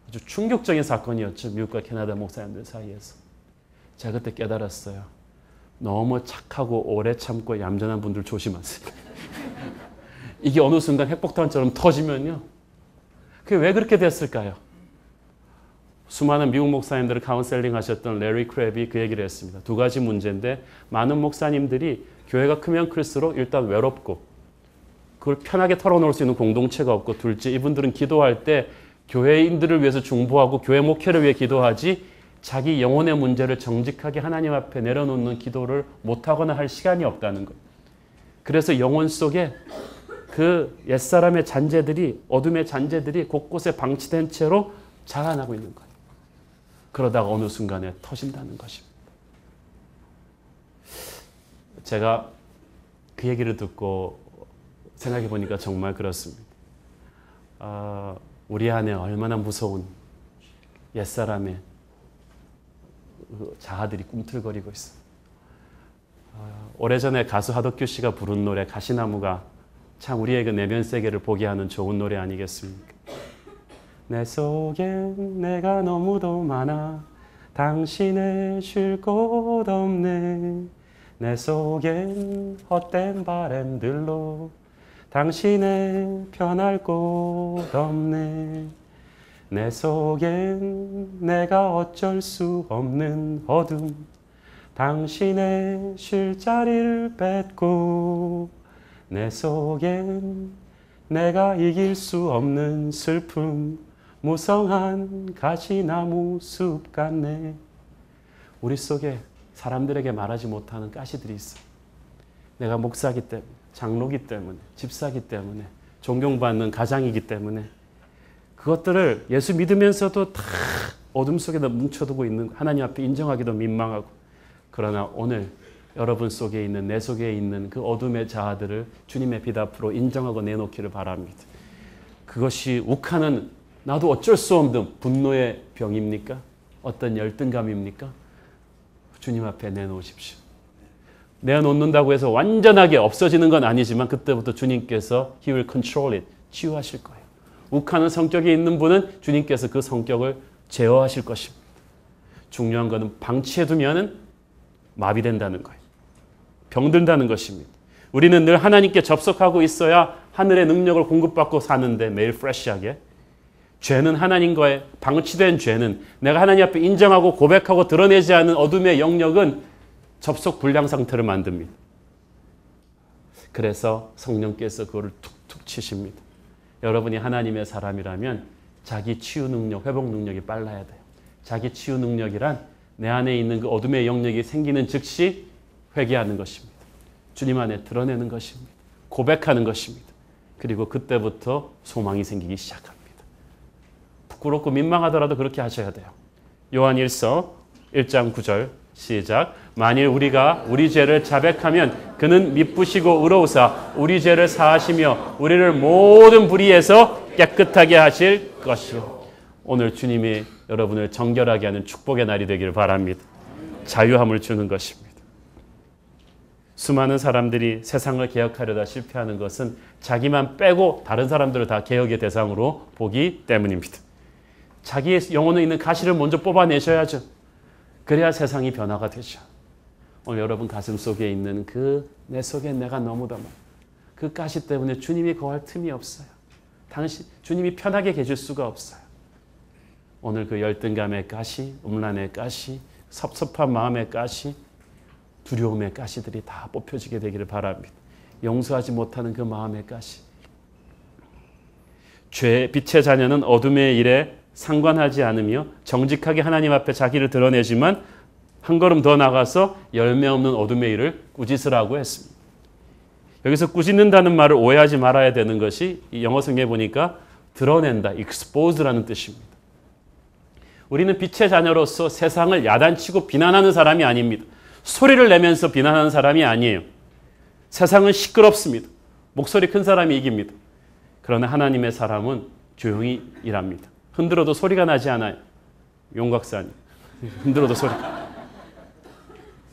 아주 충격적인 사건이었죠. 미국과 캐나다 목사님들 사이에서. 제가 그때 깨달았어요. 너무 착하고 오래 참고 얌전한 분들 조심하세요. 이게 어느 순간 핵폭탄처럼 터지면요. 그게 왜 그렇게 됐을까요? 수많은 미국 목사님들을 카운셀링 하셨던 레리 크랩이 그 얘기를 했습니다. 두 가지 문제인데, 많은 목사님들이 교회가 크면 클수록 일단 외롭고 그걸 편하게 털어놓을 수 있는 공동체가 없고, 둘째, 이분들은 기도할 때 교회인들을 위해서 중보하고 교회 목회를 위해 기도하지 자기 영혼의 문제를 정직하게 하나님 앞에 내려놓는 기도를 못하거나 할 시간이 없다는 것. 그래서 영혼 속에 그 옛사람의 잔재들이, 어둠의 잔재들이 곳곳에 방치된 채로 자라나고 있는 거예요. 그러다가 어느 순간에 터진다는 것입니다. 제가 그 얘기를 듣고 생각해 보니까 정말 그렇습니다. 우리 안에 얼마나 무서운 옛사람의 자아들이 꿈틀거리고 있어요. 오래전에 가수 하덕규 씨가 부른 노래 가시나무가 참 우리의 그 내면 세계를 보게 하는 좋은 노래 아니겠습니까? 내 속에 내가 너무도 많아 당신의 쉴 곳 없네 내 속엔 헛된 바람들로 당신의 편할 곳 없네. 내 속엔 내가 어쩔 수 없는 어둠, 당신의 쉴 자리를 뺏고 내 속엔 내가 이길 수 없는 슬픔, 무성한 가시나무 숲 같네. 우리 속에 사람들에게 말하지 못하는 가시들이 있어. 내가 목사기 때문에, 장로기 때문에, 집사기 때문에, 존경받는 가장이기 때문에 그것들을 예수 믿으면서도 다 어둠 속에다 뭉쳐두고 있는, 하나님 앞에 인정하기도 민망하고, 그러나 오늘 여러분 속에 있는, 내 속에 있는 그 어둠의 자아들을 주님의 빛 앞으로 인정하고 내놓기를 바랍니다. 그것이 욱하는 나도 어쩔 수 없는 분노의 병입니까? 어떤 열등감입니까? 주님 앞에 내놓으십시오. 내놓는다고 해서 완전하게 없어지는 건 아니지만 그때부터 주님께서 He will control it, 치유하실 거예요. 욱하는 성격이 있는 분은 주님께서 그 성격을 제어하실 것입니다. 중요한 것은 방치해두면 마비된다는 거예요. 병든다는 것입니다. 우리는 늘 하나님께 접속하고 있어야 하늘의 능력을 공급받고 사는데 매일 프레시하게, 죄는 하나님과의 방치된 죄는 내가 하나님 앞에 인정하고 고백하고 드러내지 않은 어둠의 영역은 접속 불량 상태를 만듭니다. 그래서 성령께서 그거를 툭툭 치십니다. 여러분이 하나님의 사람이라면 자기 치유 능력, 회복 능력이 빨라야 돼요. 자기 치유 능력이란 내 안에 있는 그 어둠의 영역이 생기는 즉시 회개하는 것입니다. 주님 안에 드러내는 것입니다. 고백하는 것입니다. 그리고 그때부터 소망이 생기기 시작합니다. 부끄럽고 민망하더라도 그렇게 하셔야 돼요. 요한일서 1장 9절 시작. 만일 우리가 우리 죄를 자백하면 그는 미쁘시고 의로우사 우리 죄를 사하시며 우리를 모든 불의에서 깨끗하게 하실 것이요. 오늘 주님이 여러분을 정결하게 하는 축복의 날이 되기를 바랍니다. 자유함을 주는 것입니다. 수많은 사람들이 세상을 개혁하려다 실패하는 것은 자기만 빼고 다른 사람들을 다 개혁의 대상으로 보기 때문입니다. 자기의 영혼에 있는 가시를 먼저 뽑아내셔야죠. 그래야 세상이 변화가 되죠. 오늘 여러분 가슴 속에 있는 그 내 속에 내가 너무도 많아. 그 가시 때문에 주님이 거할 틈이 없어요. 주님이 편하게 계실 수가 없어요. 오늘 그 열등감의 가시, 음란의 가시, 섭섭한 마음의 가시, 두려움의 가시들이 다 뽑혀지게 되기를 바랍니다. 용서하지 못하는 그 마음의 가시. 빛의 자녀는 어둠의 일에 상관하지 않으며 정직하게 하나님 앞에 자기를 드러내지만 한 걸음 더 나가서 열매 없는 어둠의 일을 꾸짖으라고 했습니다. 여기서 꾸짖는다는 말을 오해하지 말아야 되는 것이 영어 성경에 보니까 드러낸다, expose라는 뜻입니다. 우리는 빛의 자녀로서 세상을 야단치고 비난하는 사람이 아닙니다. 소리를 내면서 비난하는 사람이 아니에요. 세상은 시끄럽습니다. 목소리 큰 사람이 이깁니다. 그러나 하나님의 사람은 조용히 일합니다. 흔들어도 소리가 나지 않아요. 용각사님. 흔들어도 소리.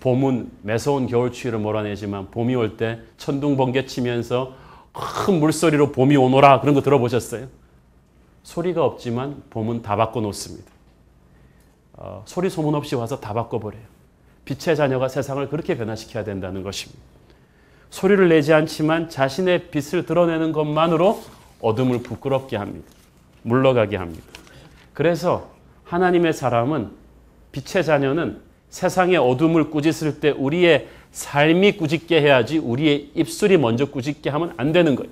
봄은 매서운 겨울 추위를 몰아내지만 봄이 올 때 천둥 번개 치면서 큰 물소리로 봄이 오노라 그런 거 들어보셨어요? 소리가 없지만 봄은 다 바꿔놓습니다. 소리 소문 없이 와서 다 바꿔버려요. 빛의 자녀가 세상을 그렇게 변화시켜야 된다는 것입니다. 소리를 내지 않지만 자신의 빛을 드러내는 것만으로 어둠을 부끄럽게 합니다. 물러가게 합니다. 그래서 하나님의 사람은, 빛의 자녀는 세상의 어둠을 꾸짖을 때 우리의 삶이 꾸짖게 해야지 우리의 입술이 먼저 꾸짖게 하면 안 되는 거예요.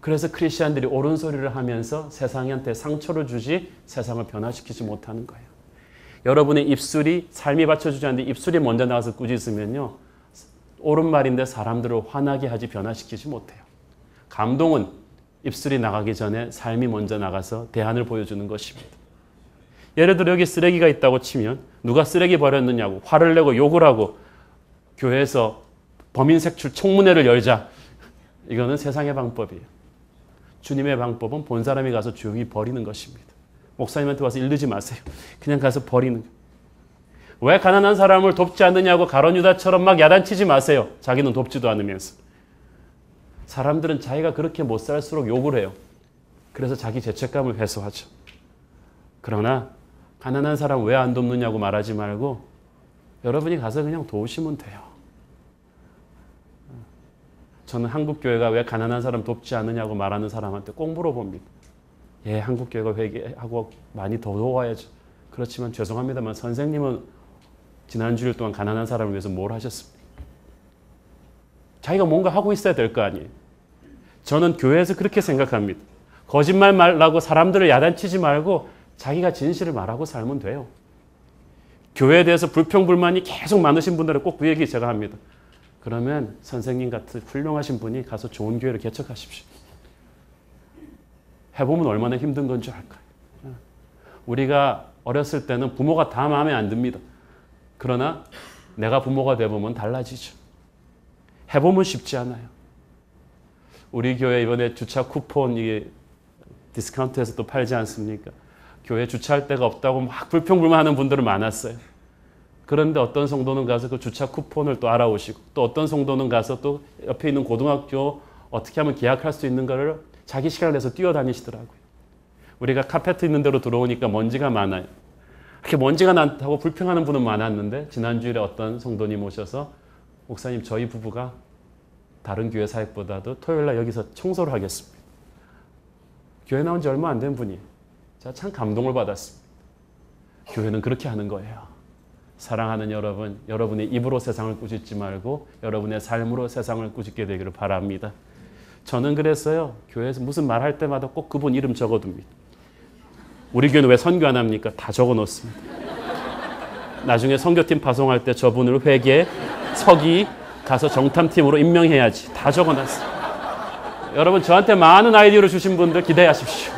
그래서 크리스천들이 옳은 소리를 하면서 세상한테 상처를 주지 세상을 변화시키지 못하는 거예요. 여러분의 입술이 삶이 받쳐주지 않는데 입술이 먼저 나와서 꾸짖으면요, 옳은 말인데 사람들을 화나게 하지 변화시키지 못해요. 감동은 입술이 나가기 전에 삶이 먼저 나가서 대안을 보여주는 것입니다. 예를 들어 여기 쓰레기가 있다고 치면 누가 쓰레기 버렸느냐고 화를 내고 욕을 하고 교회에서 범인색출 청문회를 열자. 이거는 세상의 방법이에요. 주님의 방법은 본 사람이 가서 조용히 버리는 것입니다. 목사님한테 와서 일르지 마세요. 그냥 가서 버리는 거예요. 왜 가난한 사람을 돕지 않느냐고 가룟 유다처럼 막 야단치지 마세요. 자기는 돕지도 않으면서. 사람들은 자기가 그렇게 못 살수록 욕을 해요. 그래서 자기 죄책감을 해소하죠. 그러나 가난한 사람 왜 안 돕느냐고 말하지 말고 여러분이 가서 그냥 도우시면 돼요. 저는 한국교회가 왜 가난한 사람 돕지 않느냐고 말하는 사람한테 꼭 물어봅니다. 예, 한국교회가 회개하고 많이 더 도와야죠. 그렇지만 죄송합니다만 선생님은 지난 주일 동안 가난한 사람을 위해서 뭘 하셨습니까? 자기가 뭔가 하고 있어야 될 거 아니에요. 저는 교회에서 그렇게 생각합니다. 거짓말 말라고 사람들을 야단치지 말고 자기가 진실을 말하고 살면 돼요. 교회에 대해서 불평불만이 계속 많으신 분들은 꼭 그 얘기 제가 합니다. 그러면 선생님 같은 훌륭하신 분이 가서 좋은 교회를 개척하십시오. 해보면 얼마나 힘든 건 줄 알까요? 우리가 어렸을 때는 부모가 다 마음에 안 듭니다. 그러나 내가 부모가 되보면 달라지죠. 해보면 쉽지 않아요. 우리 교회 이번에 주차 쿠폰 이게 디스카운트에서 또 팔지 않습니까? 교회 주차할 데가 없다고 막 불평불만하는 분들은 많았어요. 그런데 어떤 성도는 가서 그 주차 쿠폰을 또 알아오시고 또 어떤 성도는 가서 또 옆에 있는 고등학교 어떻게 하면 계약할 수 있는 거를 자기 시간을 내서 뛰어다니시더라고요. 우리가 카페트 있는 데로 들어오니까 먼지가 많아요. 이렇게 먼지가 많다고 불평하는 분은 많았는데 지난주일에 어떤 성도님 오셔서 목사님 저희 부부가 다른 교회 사역보다도 토요일날 여기서 청소를 하겠습니다. 교회 나온 지 얼마 안 된 분이 제가 참 감동을 받았습니다. 교회는 그렇게 하는 거예요. 사랑하는 여러분, 여러분의 입으로 세상을 꾸짖지 말고 여러분의 삶으로 세상을 꾸짖게 되기를 바랍니다. 저는 그랬어요. 교회에서 무슨 말할 때마다 꼭 그분 이름 적어둡니다. 우리 교회는 왜 선교 안 합니까? 다 적어놓습니다. 나중에 선교팀 파송할 때 저분을 회계, 서기, 가서 정탐팀으로 임명해야지. 다 적어놨어요. 여러분 저한테 많은 아이디어를 주신 분들 기대하십시오.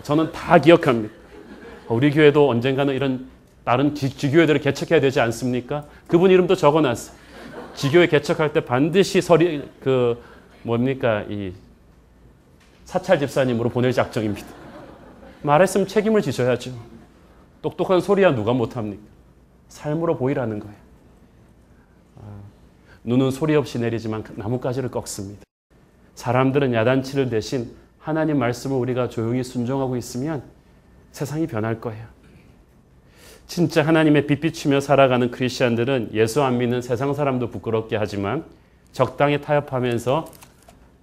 저는 다 기억합니다. 우리 교회도 언젠가는 이런 다른 지교회들을 개척해야 되지 않습니까? 그분 이름도 적어놨어요. 지교회 개척할 때 반드시 이 사찰 집사님으로 보낼 작정입니다. 말했으면 책임을 지셔야죠. 똑똑한 소리야 누가 못합니까? 삶으로 보이라는 거예요. 눈은 소리 없이 내리지만 나뭇가지를 꺾습니다. 사람들은 야단치를 대신 하나님 말씀을 우리가 조용히 순종하고 있으면 세상이 변할 거예요. 진짜 하나님의 빛 비추며 살아가는 크리스찬들은 예수 안 믿는 세상 사람도 부끄럽게 하지만 적당히 타협하면서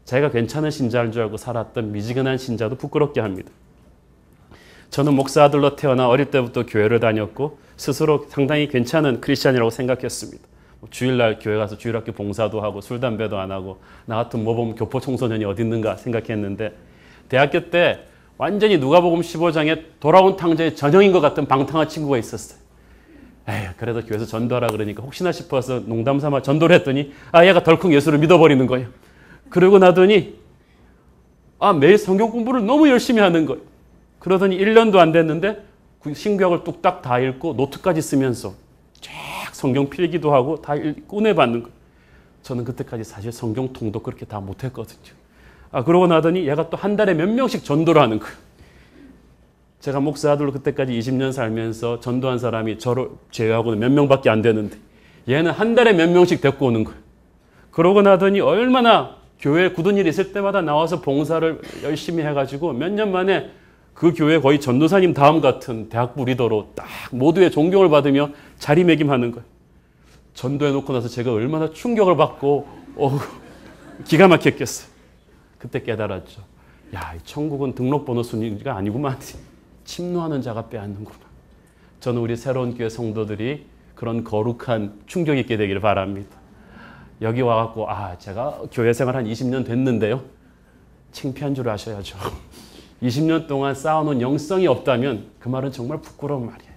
자기가 괜찮은 신자인 줄 알고 살았던 미지근한 신자도 부끄럽게 합니다. 저는 목사 아들로 태어나 어릴 때부터 교회를 다녔고 스스로 상당히 괜찮은 크리스찬이라고 생각했습니다. 주일날 교회 가서 주일학교 봉사도 하고 술 담배도 안 하고 나 같은 모범 교포 청소년이 어디 있는가 생각했는데 대학교 때 완전히 누가복음 15장에 돌아온 탕자의 전형인 것 같은 방탕한 친구가 있었어요. 에휴, 그래도 교회에서 전도하라 그러니까 혹시나 싶어서 농담 삼아 전도를 했더니 얘가 덜컥 예수를 믿어버리는 거예요. 그러고 나더니 매일 성경 공부를 너무 열심히 하는 거예요. 그러더니 1년도 안 됐는데 신구약을 뚝딱 다 읽고 노트까지 쓰면서 쫙 성경 필기도 하고 다 꺼내받는 거예요. 저는 그때까지 사실 성경 통도 그렇게 다 못했거든요. 그러고 나더니 얘가 또 한 달에 몇 명씩 전도를 하는 거예요. 제가 목사 아들로 그때까지 20년 살면서 전도한 사람이 저를 제외하고는 몇 명밖에 안 되는데 얘는 한 달에 몇 명씩 데리고 오는 거예요. 그러고 나더니 얼마나 교회에 굳은 일이 있을 때마다 나와서 봉사를 열심히 해가지고 몇 년 만에 그 교회 거의 전도사님 다음 같은 대학부 리더로 딱 모두의 존경을 받으며 자리매김하는 거예요. 전도해놓고 나서 제가 얼마나 충격을 받고 기가 막혔겠어요. 그때 깨달았죠. 야, 천국은 등록번호 순위가 아니구만. 침노하는 자가 빼앗는구나. 저는 우리 새로운 교회 성도들이 그런 거룩한 충격 있게 되기를 바랍니다. 여기 와갖고 제가 교회 생활 한 20년 됐는데요. 창피한 줄 아셔야죠. 20년 동안 쌓아놓은 영성이 없다면 그 말은 정말 부끄러운 말이에요.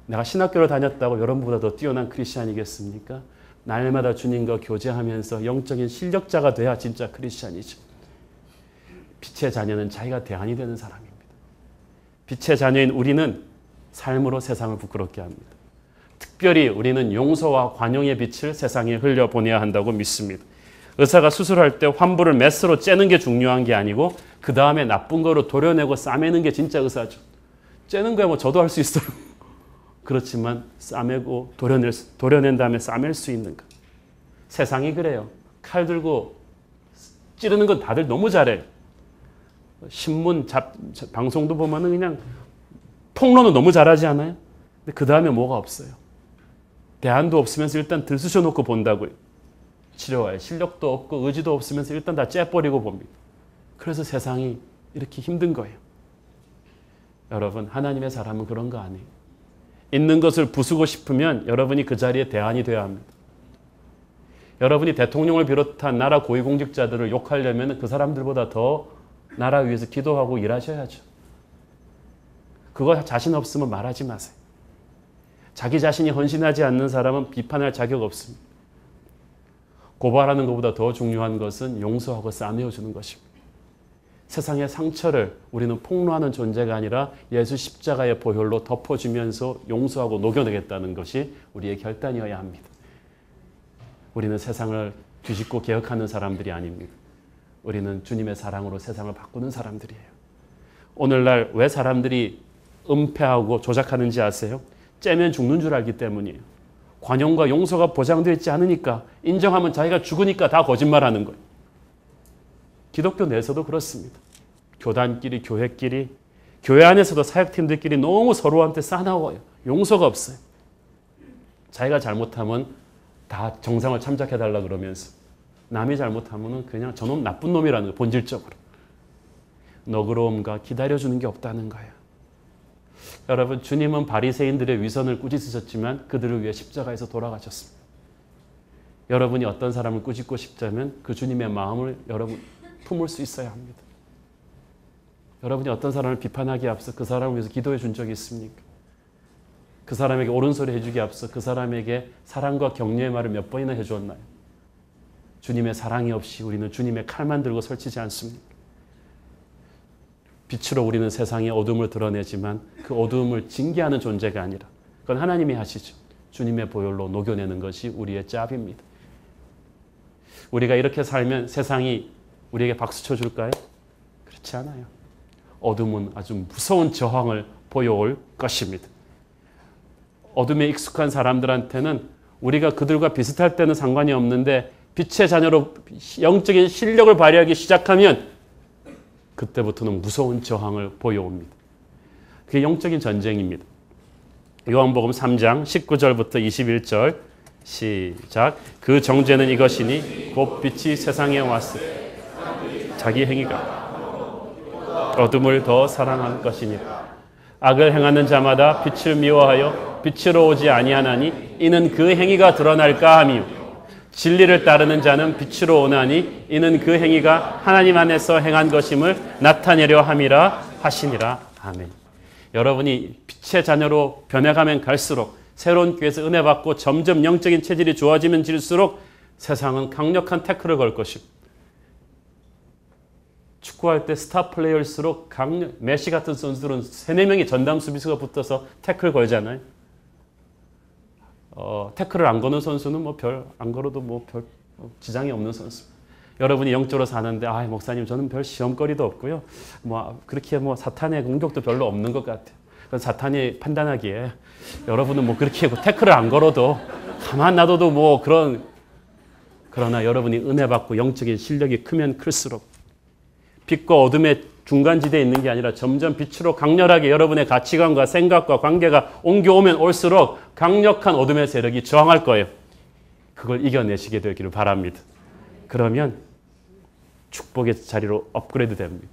내가 신학교를 다녔다고 여러분보다 더 뛰어난 크리스찬이겠습니까? 날마다 주님과 교제하면서 영적인 실력자가 돼야 진짜 크리스찬이죠. 빛의 자녀는 자기가 대안이 되는 사람입니다. 빛의 자녀인 우리는 삶으로 세상을 부끄럽게 합니다. 특별히 우리는 용서와 관용의 빛을 세상에 흘려보내야 한다고 믿습니다. 의사가 수술할 때 환부를 메스로 째는 게 중요한 게 아니고 그 다음에 나쁜 거로 도려내고 싸매는 게 진짜 의사죠. 째는 거야 뭐 저도 할 수 있어요. 그렇지만 싸매고 도려낸 다음에 싸맬 수 있는 것. 세상이 그래요. 칼 들고 찌르는 건 다들 너무 잘해요. 신문, 방송도 보면은 그냥 폭로는 너무 잘하지 않아요? 근데 그 다음에 뭐가 없어요. 대안도 없으면서 일단 들쑤셔 놓고 본다고요. 치료할 실력도 없고 의지도 없으면서 일단 다 째버리고 봅니다. 그래서 세상이 이렇게 힘든 거예요. 여러분, 하나님의 사람은 그런 거 아니에요. 있는 것을 부수고 싶으면 여러분이 그 자리에 대안이 되어야 합니다. 여러분이 대통령을 비롯한 나라 고위공직자들을 욕하려면 그 사람들보다 더 나라 위해서 기도하고 일하셔야죠. 그거 자신 없으면 말하지 마세요. 자기 자신이 헌신하지 않는 사람은 비판할 자격 없습니다. 고발하는 것보다 더 중요한 것은 용서하고 싸매어주는 것입니다. 세상의 상처를 우리는 폭로하는 존재가 아니라 예수 십자가의 보혈로 덮어주면서 용서하고 녹여내겠다는 것이 우리의 결단이어야 합니다. 우리는 세상을 뒤집고 개혁하는 사람들이 아닙니다. 우리는 주님의 사랑으로 세상을 바꾸는 사람들이에요. 오늘날 왜 사람들이 은폐하고 조작하는지 아세요? 째면 죽는 줄 알기 때문이에요. 관용과 용서가 보장되어 있지 않으니까, 인정하면 자기가 죽으니까 다 거짓말하는 거예요. 기독교 내에서도 그렇습니다. 교단끼리, 교회끼리, 교회 안에서도 사역팀들끼리 너무 서로한테 싸나워요. 용서가 없어요. 자기가 잘못하면 다 정상을 참작해달라 그러면서 남이 잘못하면 그냥 저놈 나쁜 놈이라는 거예요. 본질적으로. 너그러움과 기다려주는 게 없다는 거예요. 여러분, 주님은 바리새인들의 위선을 꾸짖으셨지만 그들을 위해 십자가에서 돌아가셨습니다. 여러분이 어떤 사람을 꾸짖고 싶다면 그 주님의 마음을 여러분 품을 수 있어야 합니다. 여러분이 어떤 사람을 비판하기에 앞서 그 사람을 위해서 기도해 준 적이 있습니까? 그 사람에게 옳은 소리 해주기에 앞서 그 사람에게 사랑과 격려의 말을 몇 번이나 해주었나요? 주님의 사랑이 없이 우리는 주님의 칼만 들고 설치지 않습니까? 빛으로 우리는 세상의 어둠을 드러내지만 그 어둠을 징계하는 존재가 아니라 그건 하나님이 하시죠. 주님의 보혈로 녹여내는 것이 우리의 짭입니다. 우리가 이렇게 살면 세상이 우리에게 박수 쳐줄까요? 그렇지 않아요. 어둠은 아주 무서운 저항을 보여올 것입니다. 어둠에 익숙한 사람들한테는 우리가 그들과 비슷할 때는 상관이 없는데 빛의 자녀로 영적인 실력을 발휘하기 시작하면 그때부터는 무서운 저항을 보여옵니다. 그게 영적인 전쟁입니다. 요한복음 3장 19절부터 21절 시작. 그 정죄는 이것이니 곧 빛이 세상에 왔을 자기 행위가 어둠을 더 사랑할 것이니라. 악을 행하는 자마다 빛을 미워하여 빛으로 오지 아니하나니 이는 그 행위가 드러날까 함이요. 진리를 따르는 자는 빛으로 오나니 이는 그 행위가 하나님 안에서 행한 것임을 나타내려 함이라 하시니라. 아멘. 여러분이 빛의 자녀로 변해가면 갈수록 새로운 교회에서 은혜 받고 점점 영적인 체질이 좋아지면 질수록 세상은 강력한 태클을 걸 것입니다. 축구할 때 스타 플레이어일수록 메시 같은 선수들은 3-4명이 전담 수비수가 붙어서 태클 걸잖아요. 태클을 안 거는 선수는 안 걸어도 별 지장이 없는 선수. 여러분이 영적으로 사는데 목사님 저는 별 시험거리도 없고요. 그렇게 사탄의 공격도 별로 없는 것 같아요. 사탄이 판단하기에 여러분은 그렇게 태클을 안 걸어도 가만 놔둬도 그러나 여러분이 은혜 받고 영적인 실력이 크면 클수록 빛과 어둠의 중간지대에 있는 게 아니라 점점 빛으로 강렬하게 여러분의 가치관과 생각과 관계가 옮겨오면 올수록 강력한 어둠의 세력이 저항할 거예요. 그걸 이겨내시게 되기를 바랍니다. 그러면 축복의 자리로 업그레이드 됩니다.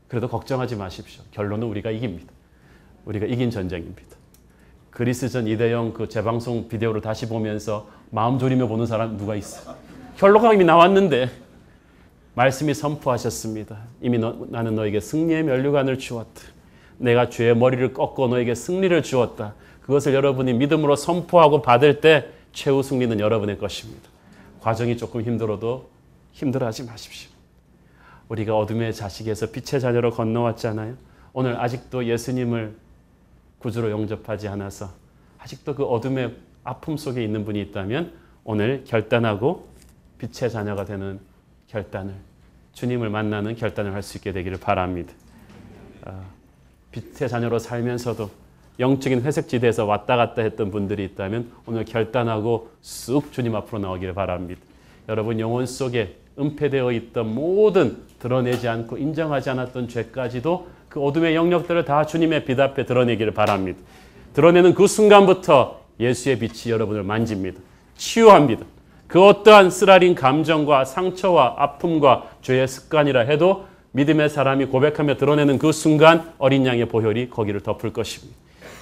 그래도 걱정하지 마십시오. 결론은 우리가 이깁니다. 우리가 이긴 전쟁입니다. 그리스전 이대영 그 재방송 비디오를 다시 보면서 마음 졸이며 보는 사람 누가 있어요? 결론가 이미 나왔는데 말씀이 선포하셨습니다. 이미 나는 너에게 승리의 면류관을 주었다. 내가 죄의 머리를 꺾고 너에게 승리를 주었다. 그것을 여러분이 믿음으로 선포하고 받을 때 최후 승리는 여러분의 것입니다. 과정이 조금 힘들어도 힘들어하지 마십시오. 우리가 어둠의 자식에서 빛의 자녀로 건너왔잖아요. 오늘 아직도 예수님을 구주로 영접하지 않아서 아직도 그 어둠의 아픔 속에 있는 분이 있다면 오늘 결단하고 빛의 자녀가 되는 결단을, 주님을 만나는 결단을 할 수 있게 되기를 바랍니다. 빛의 자녀로 살면서도 영적인 회색지대에서 왔다 갔다 했던 분들이 있다면 오늘 결단하고 쑥 주님 앞으로 나오기를 바랍니다. 여러분 영혼 속에 은폐되어 있던 모든 드러내지 않고 인정하지 않았던 죄까지도 그 어둠의 영역들을 다 주님의 빛 앞에 드러내기를 바랍니다. 드러내는 그 순간부터 예수의 빛이 여러분을 만집니다. 치유합니다. 그 어떠한 쓰라린 감정과 상처와 아픔과 죄의 습관이라 해도 믿음의 사람이 고백하며 드러내는 그 순간 어린 양의 보혈이 거기를 덮을 것입니다.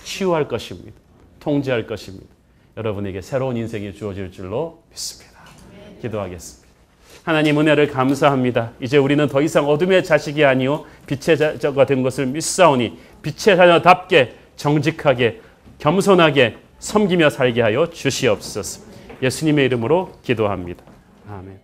치유할 것입니다. 통제할 것입니다. 여러분에게 새로운 인생이 주어질 줄로 믿습니다. 기도하겠습니다. 하나님 은혜를 감사합니다. 이제 우리는 더 이상 어둠의 자식이 아니요 빛의 자녀가 된 것을 믿사오니 빛의 자녀답게 정직하게 겸손하게 섬기며 살게 하여 주시옵소서. 예수님의 이름으로 기도합니다. 아멘.